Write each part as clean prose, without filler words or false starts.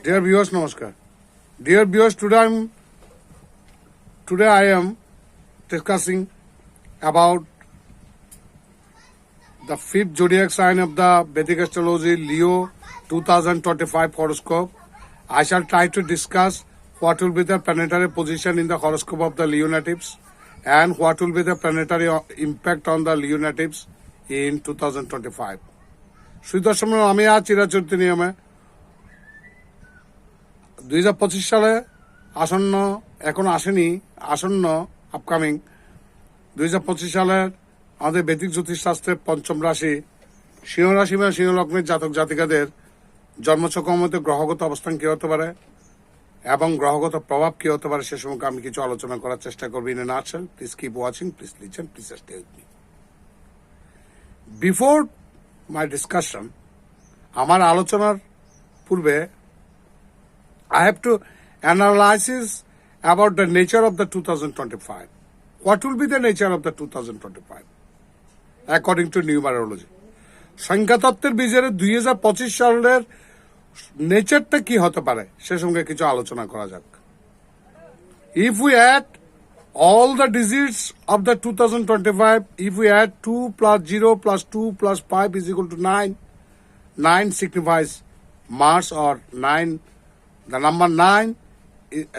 Dear viewers, Namaskar. Dear viewers, today I am discussing about the fifth zodiac sign of the Vedic astrology, Leo 2025 horoscope. I shall try to discuss what will be the planetary position in the horoscope of the Leo natives and what will be the planetary impact on the Leo natives in 2025. সুদর্শন আমি আজ চিরাচরিত নিয়মে 2025 সালে আসন্ন এখন আসেনি আসন্ন upcoming 2025 সালের আমাদের বৈদিক জ্যোতিষশাস্ত্রের পঞ্চম রাশি সিংহ রাশি বা সিংহ লগ্নের জাতক জাতিকাদের জন্মছকের মধ্যে গ্রহগত অবস্থান কি হতে পারে এবং গ্রহগত প্রভাব কি হতে পারে সে সম্পর্কে আমি কিছু আলোচনা করার চেষ্টা করব in a nutshell please keep watching please listen please stay with me before my discussion আমার আলোচনার পূর্বে I have to analyze about the nature of the 2025. What will be the nature of the 2025? According to numerology. সংখ্যাতত্ত্বের বীজের 2025 সালের নেচারটা কি হতে পারে সে সঙ্গে কিছু আলোচনা করা যাক। If we add all the digits of the 2025, if we add 2 plus 0 plus 2 plus 5 is equal to 9, 9 signifies Mars or 9. The number 9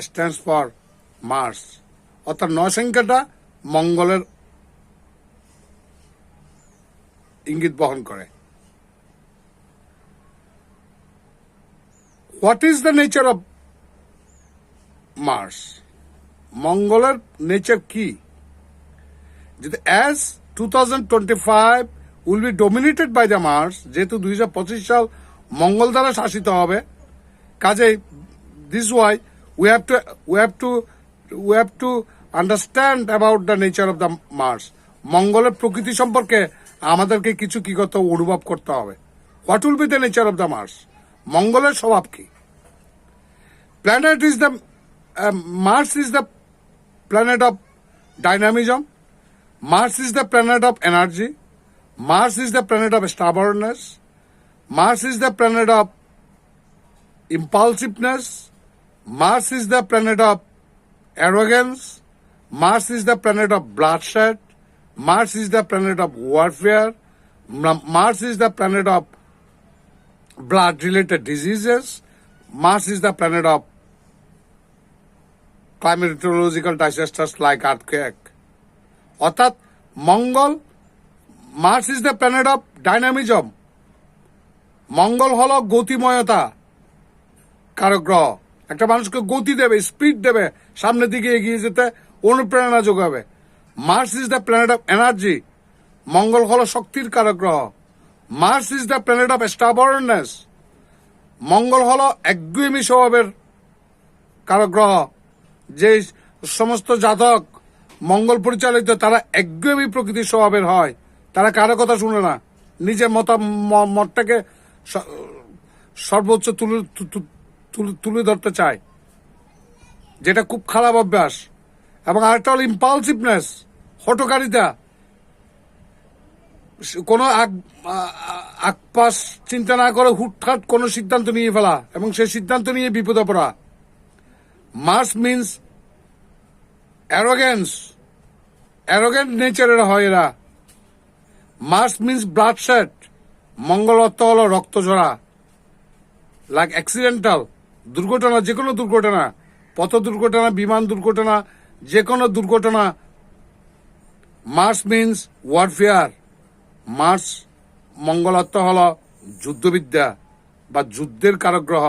stands for Mars. অর্থাৎ 9 সংখ্যাটা মঙ্গলের ইঙ্গিত বহন করে। What is the nature of Mars? মঙ্গলের nature কি? As 2025 will be dominated by the Mars, যেহেতু 2025 সাল মঙ্গল দ্বারা শাসিত হবে, কাজেই this is why we have to understand about the nature of the Mars. মঙ্গলের প্রকৃতি সম্পর্কে আমাদেরকে কিছু কি করতে অনুভব করতে হবে। What will be the nature of the Mars? মঙ্গলের স্বভাব কি? Mars is the planet of dynamism. Mars is the planet of energy. Mars is the planet of stubbornness. Mars is the planet of impulsiveness. Mars is the planet of arrogance. Mars is the planet of bloodshed. Mars is the planet of warfare. Mars is the planet of blood-related diseases. Mars is the planet of climatological disasters like earthquake. অর্থাৎ মঙ্গল Mars is the planet of dynamism. মঙ্গল হলো গতিময়তা কারক গ্রহ। একটা মানুষকে গতি দেবে, speed দেবে, সামনের দিকে এগিয়ে যেতে অনুপ্রেরণা যোগাবে। Mars is the planet of energy. Mangal হলো শক্তির কারক গ্রহ। Mars is the planet of stubbornness. Mangal হলো একগুঁয়েমি স্বভাবের কারক গ্রহ। যে সমস্ত জাতক মঙ্গল পরিচালিত তারা একগুঁয়েমি প্রকৃতির স্বভাবের হয়। তারা কারো কথা শুনে না, নিজের মতটাকে সর্বোচ্চ তুলে ধরতে চায়, যেটা খুব খারাপ অভ্যাস। এবং আরেকটা হল ইম্পালসিভনেস, হঠকারিতা, কোনো আকপাস চিন্তা না করে হুটহাট কোনো সিদ্ধান্ত নিয়ে ফেলা এবং সেই সিদ্ধান্ত নিয়ে বিপদে পড়া। মার্স মিনস অ্যারোগেন্ট নেচারের হয় এরা। Mars means bloodshed. মঙ্গল অর্থ হলো রক্ত ঝরা, লাইক অ্যাক্সিডেন্টাল, দুর্ঘটনা, যে কোনো দুর্ঘটনা, পথ দুর্ঘটনা, বিমান দুর্ঘটনা, যে কোনো দুর্ঘটনা। Mars means warfare. Mars Mangal অর্থ হল যুদ্ধবিদ্যা বা যুদ্ধের কারক গ্রহ।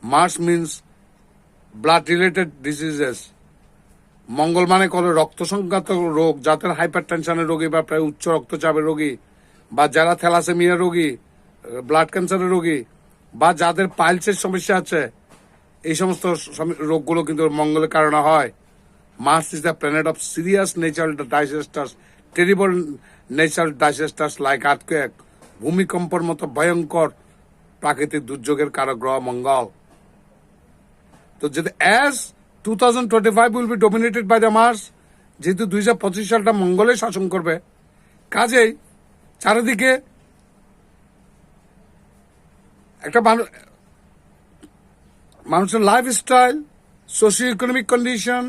Mars means blood related diseases. Mangal মানে কোনো রক্ত সংক্রান্ত রোগ, যাদের হাইপার টেনশনের রোগী বা প্রায় উচ্চ রক্তচাপের রোগী, বা যারা থ্যালাসেমিয়া রোগী, ব্লাড ক্যান্সারের রোগী, বা যাদের পাইলসের সমস্যা আছে, এই সমস্ত রোগগুলো কিন্তু মঙ্গলের কারণে হয়। Mars is the planet of serious natural disasters, terrible natural disasters like earthquake. ভূমিকম্পর মতো ভয়ঙ্কর প্রাকৃতিক দুর্যোগের কারক গ্রহ মঙ্গল। তো যদি as 2025 will be dominated by the Mars, যেহেতু 2025 সালটা মঙ্গলে শাসন করবে, কাজেই চারিদিকে একটা মানুষের lifestyle, socio economic condition,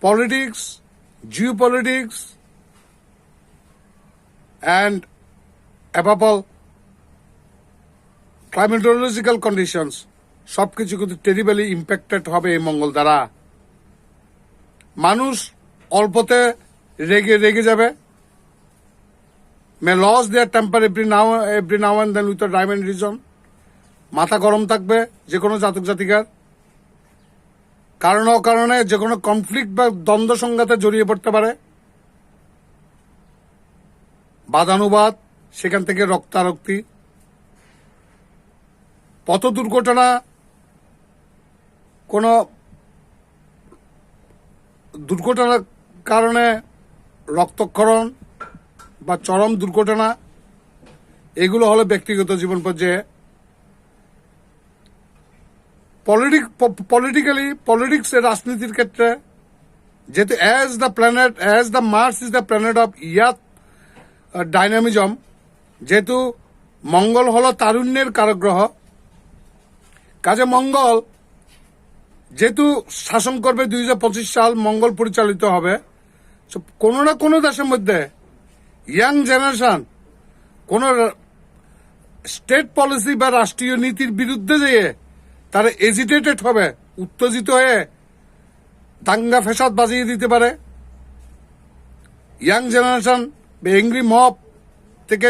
politics, geo politics and above all climatological conditions সবকিছু কিন্তু টেরিবলি ইম্প্যাক্টেড হবে এই মঙ্গল দ্বারা। মানুষ অল্পতে রেগে যাবে, may lose their temper every now and then with diamond reason. মাথা গরম থাকবে যে কোনো জাতক জাতিকার, কারণ অকারণে যে কোনো কনফ্লিক্ট বা দ্বন্দ্ব সংঘাতে জড়িয়ে পড়তে পারে। বাদানুবাদ, সেখান থেকে রক্তারক্তি, পথ দুর্ঘটনা, কোনো দুর্ঘটনার কারণে রক্তক্ষরণ বা চরম দুর্ঘটনা, এগুলো হলো ব্যক্তিগত জীবন পর্যায়ে। পলিটিক্স এর রাজনীতির ক্ষেত্রে যেহেতু as the Mars is the planet of youth dynamism, যেহেতু মঙ্গল হলো তারুণ্যের কারক গ্রহ, কাজে মঙ্গল যেহেতু শাসন করবে 2025 সাল, মঙ্গল পরিচালিত হবে। কোনো না কোনো দেশের মধ্যে ইয়াং জেনারেশন কোন স্টেট পলিসি বা রাষ্ট্রীয় নীতির বিরুদ্ধে যেয়ে তারা এজিটেটেড হবে, উত্তেজিত হয়ে দাঙ্গা ফেসাদ বাজিয়ে দিতে পারে। ইয়াং জেনারেশন এংরি মব থেকে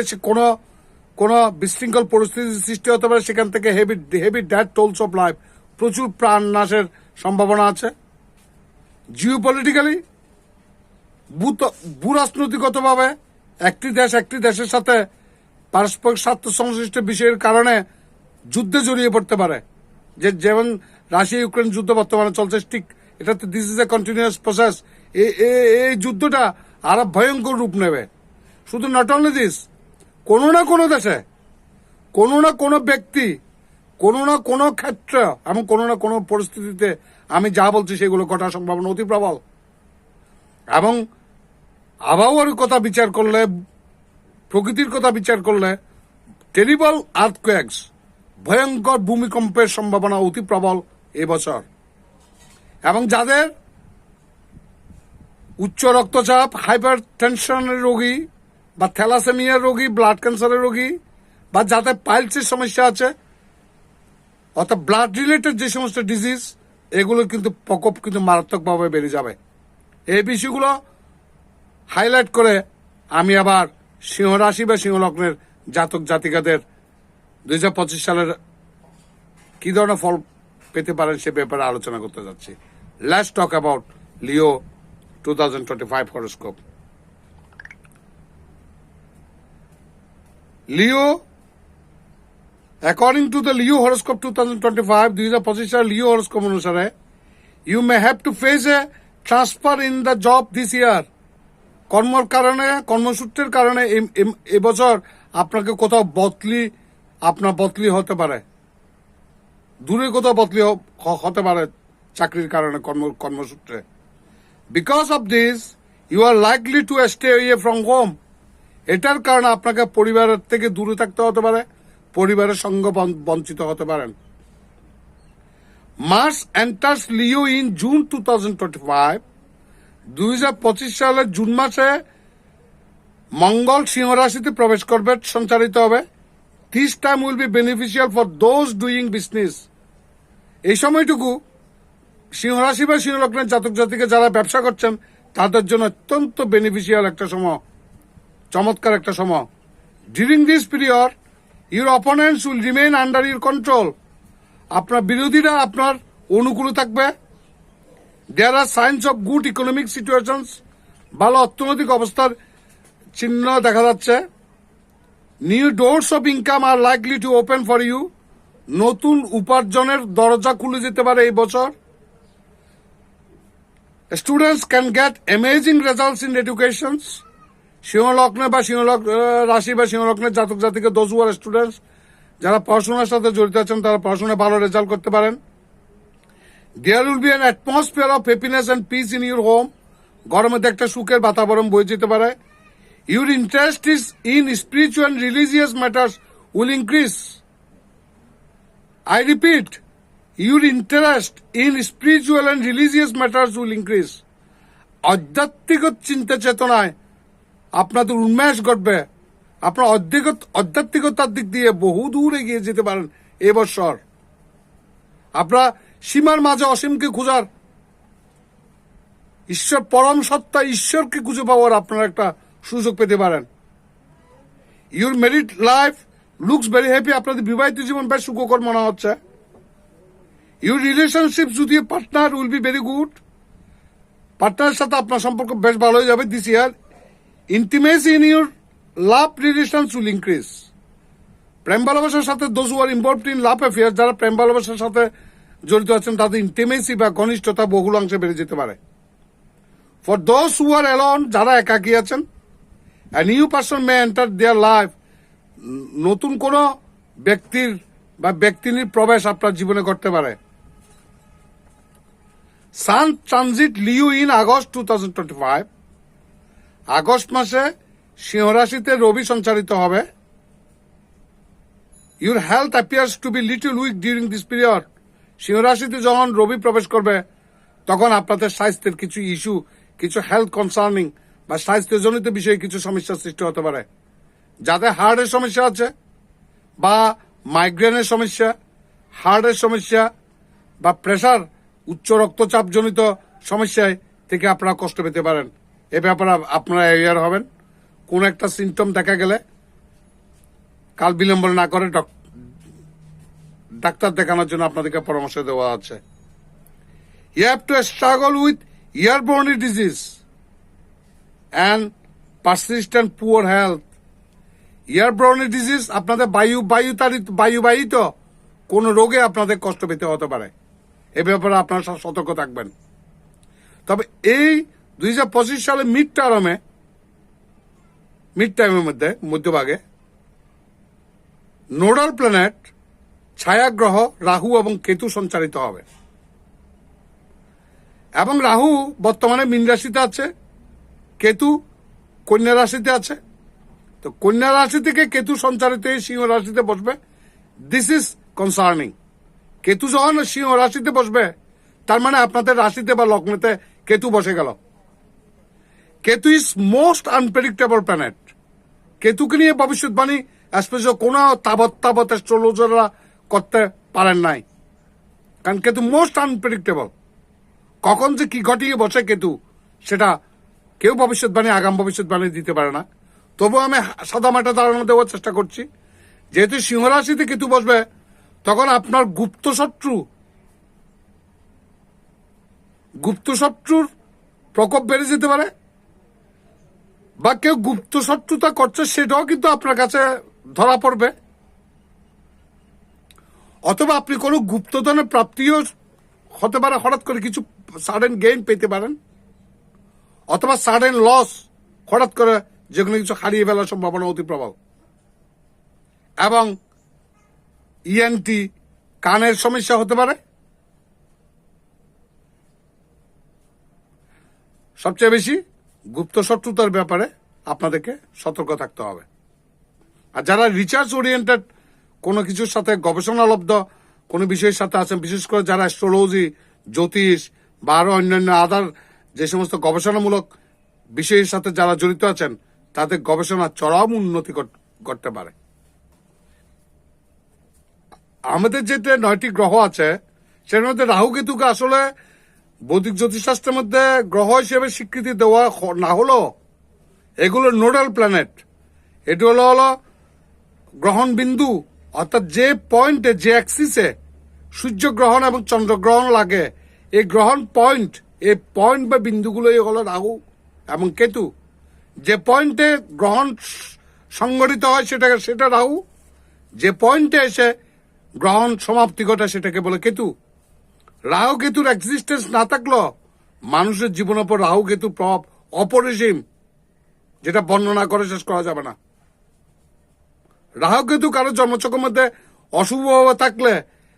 কোনো বিশৃঙ্খল পরিস্থিতির সৃষ্টি হতে পারে, সেখান থেকে heavy death tours of life, প্রচুর প্রাণ নাশের সম্ভাবনা আছে। জিও পলিটিক্যালি ভূরাজনৈতিকগতভাবে একটি দেশের সাথে পারস্পরিক স্বার্থ সংশ্লিষ্ট বিষয়ের কারণে যুদ্ধে জড়িয়ে পড়তে পারে। যেমন রাশিয়া ইউক্রেন যুদ্ধ বর্তমানে চলছে, ঠিক এটা তো this is a continuous process. এই যুদ্ধটা আরো ভয়ঙ্কর রূপ নেবে। শুধু নট অনলি দিস, কোনো না কোনো দেশে, কোনো না কোনো ব্যক্তি, কোনো না কোনো ক্ষেত্র এবং কোনো না কোনো পরিস্থিতিতে আমি যা বলছি সেগুলো ঘটার সম্ভাবনা অতি প্রবল। এবং আবহাওয়ার কথা বিচার করলে, প্রকৃতির কথা বিচার করলে, টেরিবল আর্থকোয়েকস, ভয়ঙ্কর ভূমিকম্পের সম্ভাবনা অতি প্রবল এবছর। এবং যাদের উচ্চ রক্তচাপ, হাইপার টেনশনের রোগী বা থ্যালাসেমিয়ার রোগী, ব্লাড ক্যান্সারের রোগী, বা যাদের পাইলসের সমস্যা আছে, অর্থাৎ ব্লাড রিলেটেড যে সমস্ত ডিজিজ, এগুলো কিন্তু প্রকোপ কিন্তু মারাত্মকভাবে বেড়ে যাবে। এই বিষয়গুলো হাইলাইট করে আমি আবার সিংহ রাশি বা সিংহ লগ্নের জাতক জাতিকাদের 2025 সালের কি ধরনের ফল পেতে পারেন সে ব্যাপারে আলোচনা করতে যাচ্ছি। Let's talk about Leo 2025 horoscope. Leo, according to the Leo horoscope 2025 সালের লিও হরোস্কোপ অনুসারে, you may have to face a transfer in the job this year. কর্মসূত্রের কারণে এবছর আপনাকে কোথাও বদলি হতে পারে, দূরে কোথাও বদলি হতে পারে চাকরির কারণে, কর্মসূত্রে। Because of this you are likely to stay away from home. এটার কারণে আপনাকে পরিবারের থেকে দূরে থাকতে হতে পারে, পরিবারের সঙ্গ বঞ্চিত হতে পারেন। Mars enters Leo in June 2025। 2025 সালের জুন মাসে মঙ্গল সিংহ রাশিতে প্রবেশ করবে, সঞ্চারিত হবে। This time will be beneficial for those doing business. এই সময়টুকু সিংহ রাশি বা সিংহ লগ্নের জাতক জাতিকে যারা ব্যবসা করছেন তাদের জন্য অত্যন্ত বেনিফিশিয়াল একটা সময়, চমৎকার একটা সময়। During this period your opponents will remain under your control. আপনার বিরোধীরা আপনার অনুকূলে থাকবে। There are signs of good economic situations. ভালো অর্থনৈতিক অবস্থার চিহ্ন দেখা যাচ্ছে। New doors of income are likely to open for you. নতুন উপার্জনের দরজা খুলে যেতে পারে এই বছর। Students can get amazing results in educations. সিংহ লগ্নে বা রাশি বা সিংহ লগ্নের জাতক জাতিকে দোজ হু আর স্টুডেন্টস, যারা পড়াশোনার সাথে জড়িত আছেন তারা পড়াশোনায় ভালো রেজাল্ট করতে পারেন। There will be an atmosphere of happiness and peace in your home. ঘরের মধ্যে একটা সুখের বাতাবরণ বয়ে যেতে পারে। Your interest is in spiritual religious matters will increase. I repeat, Your interest in spiritual and religious matters will increase. আধ্যাত্মিক চিন্তা চেতনায় আপনাদের উন্মেষ ঘটবে। আপনার আধ্যাত্মিকতার দিক দিয়ে বহু দূর এগিয়ে যেতে পারেন এবছর। আপনারা সীমার মাঝে অসীমকে খোঁজার, ঈশ্বর পরম সত্তা ঈশ্বরকে খুঁজে পাওয়ার আপনারা একটা সুযোগ পেতে পারেন। Your married life looks very happy. আপনাদের বিবাহিত জীবন বেশ সুখকর মনে হচ্ছে। Your relationship with your partner will be very good. পার্টনারের সাথে আপনার সম্পর্ক বেশ ভালো হয়ে যাবে this year. Intimacy in your love relations will increase. প্রেম ভালোবাসার সাথে those who are involved in love affair, যারা প্রেম ভালোবাসার সাথে জড়িত আছেন তাদের ইন্টিমেসি বা ঘনিষ্ঠতা বহুলাংশে বেড়ে যেতে পারে। For those who are alone, যারা একাকী আছেন, a new person may enter their life. নতুন কোন ব্যক্তির বা ব্যক্তির প্রবেশ আপনার জীবনে ঘটতে পারে। Sun transit Leo in August 2025। August মাসে সিংহ রাশিতে রবি সঞ্চারিত হবে। Your health appears to be little weak during this period. সিংহ রাশিতে যখন রবি প্রবেশ করবে তখন আপনাদের স্বাস্থ্যের কিছু ইস্যু, কিছু হেলথ কনসার্নিং বা স্বাস্থ্যজনিত বিষয়ে কিছু সমস্যার সৃষ্টি হতে পারে। যাদের হার্টের সমস্যা আছে বা মাইগ্রেনের সমস্যা, হার্টের সমস্যা বা প্রেশার, উচ্চ রক্তচাপ জনিত সমস্যায় থেকে আপনারা কষ্ট পেতে পারেন। এ ব্যাপারে আপনারা অ্যাওয়্যার হবেন। কোন একটা সিমটম দেখা গেলে কাল বিলম্ব না করে ডাক্তার দেখানোর জন্য আপনাদেরকে পরামর্শ দেওয়া আছে। You have to struggle with airborne disease and persistent poor health. Airborne disease আপনাদের বায়ুবাহিত কোন রোগে আপনাদের কষ্ট পেতে হতে পারে। এ ব্যাপারে আপনারা সতর্ক থাকবেন। তবে এই 2025 সালে মিড টাইমের মধ্যভাগে নোডাল প্ল্যানেট ছায়াগ্রহ রাহু এবং কেতু সঞ্চারিত হবে। এবং রাহু বর্তমানে মীন রাশিতে আছে, কেতু কন্যা রাশিতে আছে। তো কন্যা রাশি থেকে কেতু সঞ্চারিত হয়ে সিংহ রাশিতে বসবে। This is concerning. কেতু যখন সিংহ রাশিতে বসবে তার মানে আপনাদের রাশিতে বা লগ্নেতে কেতু বসে গেল। Ketu is most unpredictable planet. কেতুকে নিয়ে ভবিষ্যৎবাণী স্পেশাল কোন তাবৎ অ্যাস্ট্রোলজাররা করতে পারেন নাই, কারণ কেতু মোস্ট আনপ্রেডিক্টেবল। কখন যে কি ঘটিয়ে বসে কেতু সেটা কেউ ভবিষ্যৎবাণী, আগাম ভবিষ্যৎবাণী দিতে পারে না। তবু আমি সাদামাটা ধারণা দেওয়ার চেষ্টা করছি। যেহেতু সিংহ রাশিতে কেতু বসবে তখন আপনার গুপ্ত শত্রুর প্রকোপ বেড়ে যেতে পারে, বা কেউ গুপ্ত শত্রুতা করছে সেটাও কিন্তু আপনার কাছে ধরা পড়বে। অথবা আপনি কোনো গুপ্তধনের প্রাপ্তিও হতে পারে, হঠাৎ করে কিছু সাডেন গেইন পেতে পারেন, অথবা সাডেন লস, হঠাৎ করে যে কোনো কিছু হারিয়ে ফেলার সম্ভাবনা অতি প্রবল। এবং ইএনটি কানের সমস্যা হতে পারে। সবচেয়ে বেশি গুপ্ত শত্রুতার ব্যাপারে আপনাদেরকে সতর্ক থাকতে হবে। আর যারা রিসার্চ ওরিয়েন্টেড কোনো কিছুর সাথে গবেষণালব্ধ কোনো বিষয়ের সাথে আছেন, বিশেষ করে যারা অ্যাস্ট্রোলজি, জ্যোতিষ বা আরো অন্যান্য আদার যে সমস্ত গবেষণামূলক বিষয়ের সাথে যারা জড়িত আছেন, তাদের গবেষণা চরম উন্নতি করতে পারে। আমাদের যেটা 9টি গ্রহ আছে সেটার মধ্যে রাহু কেতুকে আসলে বৈদিক জ্যোতিষশাস্ত্রের মধ্যে গ্রহ হিসেবে স্বীকৃতি দেওয়া না হলো, এগুলো নোডাল প্ল্যানেট। এটি হলো গ্রহণ বিন্দু, অর্থাৎ যে পয়েন্টে, যে অ্যাক্সিসে সূর্যগ্রহণ এবং চন্দ্রগ্রহণ লাগে, এই গ্রহণ পয়েন্ট, এই পয়েন্ট বা বিন্দুগুলোই হলো রাহু এবং কেতু। যে পয়েন্টে গ্রহণ সংঘটিত হয় সেটা রাহু, যে পয়েন্টে এসে গ্রহণ সমাপ্তি ঘটে সেটাকে বলে কেতু। রাহু কেতুর এক্সিস্টেন্স না থাকলেও মানুষের জীবনের উপর রাহু কেতু প্রভাব অপরিসীম, যেটা বর্ণনা করে শেষ করা যাবে না। রাহু কেতু কারো জন্মচক্রের মধ্যে অশুভভাবে থাকলে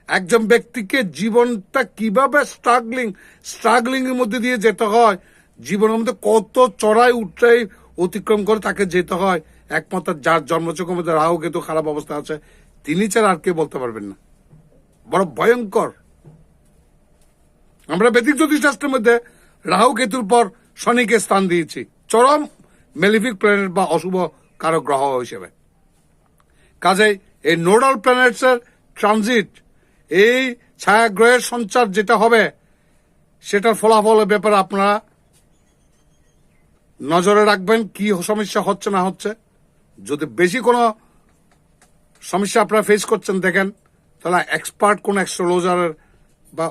একজন ব্যক্তিকে জীবনটা কিভাবে স্ট্রাগলিং এর মধ্যে দিয়ে যেতে হয়, জীবনের মধ্যে কত চড়াই উৎরাই অতিক্রম করে তাকে যেতে হয়, একমাত্র যার জন্মচক্রের মধ্যে রাহু কেতু খারাপ অবস্থা আছে তিনি ছাড়া আর কেউ বলতে পারবেন না। বড় ভয়ঙ্কর আমরা বৈদিক জ্যোতিষশাস্ত্রের মধ্যে রাহু কেতুর পর শনিকে স্থান দিয়েছি চরম মেলিফিক প্ল্যানেট বা অশুভ কারক গ্রহ হিসেবে। কাজেই এই নোডাল প্ল্যানেটস এর ট্রানজিট, এই ছায়াগ্রহের সঞ্চার যেটা হবে, সেটার ফলাফলের ব্যাপারে আপনারা নজরে রাখবেন কি সমস্যা হচ্ছে না হচ্ছে। যদি বেশি কোনো সমস্যা আপনারা ফেস করছেন দেখেন, তাহলে এক্সপার্ট কোন অ্যাস্ট্রোলজারের বা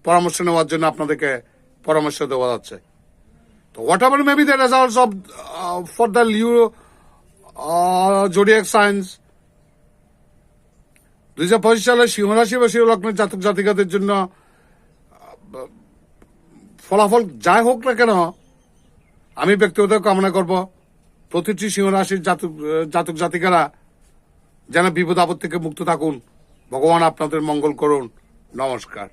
পরামর্শ নেওয়ার জন্য আপনাদেরকে পরামর্শ দেওয়া যাচ্ছে। তো what ever may be the results of for the zodiac science, 2025 সালে সিংহ রাশি বা সিংহ লগ্নের জাতক জাতিকাদের জন্য ফলাফল যাই হোক না কেন, আমি ব্যক্তিগত কামনা করব প্রতিটি সিংহ রাশির জাতক জাতিকারা যেন বিপদ আপদ থেকে মুক্ত থাকুন। ভগবান আপনাদের মঙ্গল করুন। নমস্কার।